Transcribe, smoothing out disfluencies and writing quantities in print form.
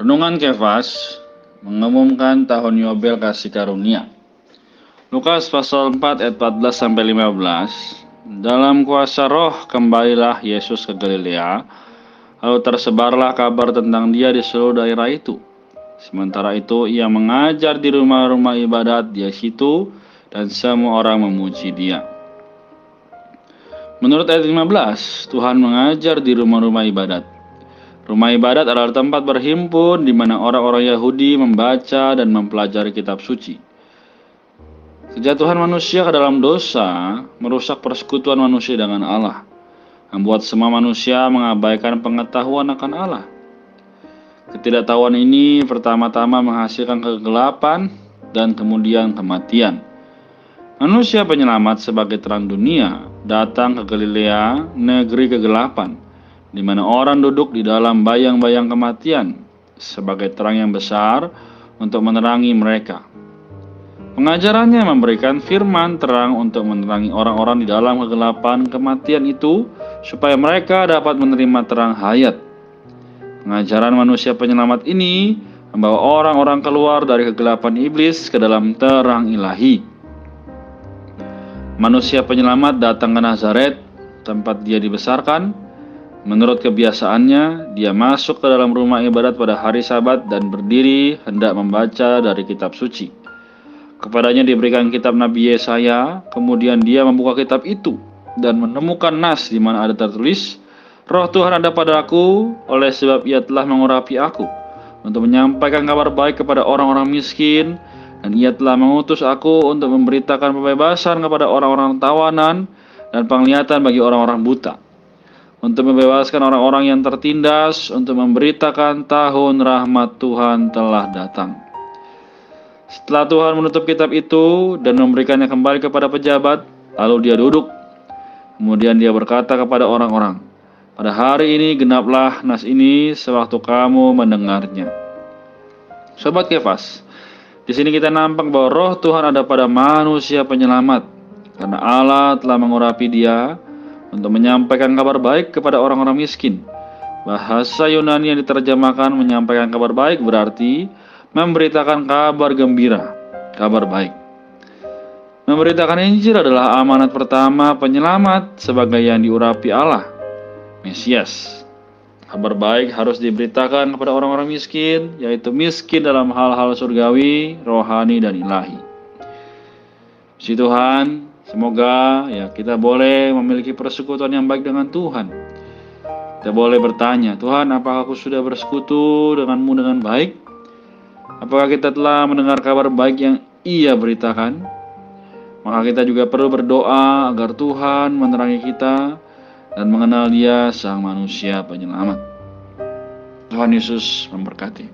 Renungan Kefas mengumumkan tahun Yobel kasih karunia. Lukas pasal 4 ayat 14-15. Dalam kuasa roh kembalilah Yesus ke Galilea, lalu tersebarlah kabar tentang dia di seluruh daerah itu. Sementara itu ia mengajar di rumah-rumah ibadat di situ dan semua orang memuji dia. Menurut ayat 15, Tuhan mengajar di rumah-rumah ibadat. Rumah ibadat adalah tempat berhimpun di mana orang-orang Yahudi membaca dan mempelajari kitab suci. Kejatuhan manusia ke dalam dosa merusak persekutuan manusia dengan Allah, membuat semua manusia mengabaikan pengetahuan akan Allah. Ketidaktahuan ini pertama-tama menghasilkan kegelapan dan kemudian kematian. Manusia penyelamat sebagai terang dunia datang ke Galilea, negeri kegelapan, di mana orang duduk di dalam bayang-bayang kematian, sebagai terang yang besar untuk menerangi mereka. Pengajarannya memberikan firman terang untuk menerangi orang-orang di dalam kegelapan kematian itu, supaya mereka dapat menerima terang hayat. Pengajaran manusia penyelamat ini membawa orang-orang keluar dari kegelapan iblis ke dalam terang ilahi. Manusia penyelamat datang ke Nazaret, tempat dia dibesarkan. Menurut kebiasaannya, dia masuk ke dalam rumah ibadat pada hari Sabat dan berdiri hendak membaca dari kitab suci. Kepadanya diberikan kitab Nabi Yesaya, kemudian dia membuka kitab itu dan menemukan nas di mana ada tertulis, "Roh Tuhan ada padaku, oleh sebab ia telah mengurapi aku, untuk menyampaikan kabar baik kepada orang-orang miskin, dan ia telah mengutus aku untuk memberitakan pembebasan kepada orang-orang tawanan dan penglihatan bagi orang-orang buta, untuk membebaskan orang-orang yang tertindas, untuk memberitakan tahun rahmat Tuhan telah datang." Setelah Tuhan menutup kitab itu dan memberikannya kembali kepada pejabat, lalu dia duduk. Kemudian dia berkata kepada orang-orang, "Pada hari ini genaplah nas ini sewaktu kamu mendengarnya." Sobat Kefas, di sini kita nampak bahwa roh Tuhan ada pada manusia penyelamat, karena Allah telah mengurapi dia untuk menyampaikan kabar baik kepada orang-orang miskin. Bahasa Yunani yang diterjemahkan menyampaikan kabar baik berarti memberitakan kabar gembira, kabar baik. Memberitakan Injil adalah amanat pertama penyelamat sebagai yang diurapi Allah, Mesias. Kabar baik harus diberitakan kepada orang-orang miskin, yaitu miskin dalam hal-hal surgawi, rohani, dan ilahi. Puji Tuhan, semoga kita boleh memiliki persekutuan yang baik dengan Tuhan. Kita boleh bertanya, "Tuhan, apakah aku sudah bersekutu denganmu dengan baik? Apakah kita telah mendengar kabar baik yang Ia beritakan?" Maka kita juga perlu berdoa agar Tuhan menerangi kita dan mengenal Dia, Sang Manusia Penyelamat. Tuhan Yesus memberkati.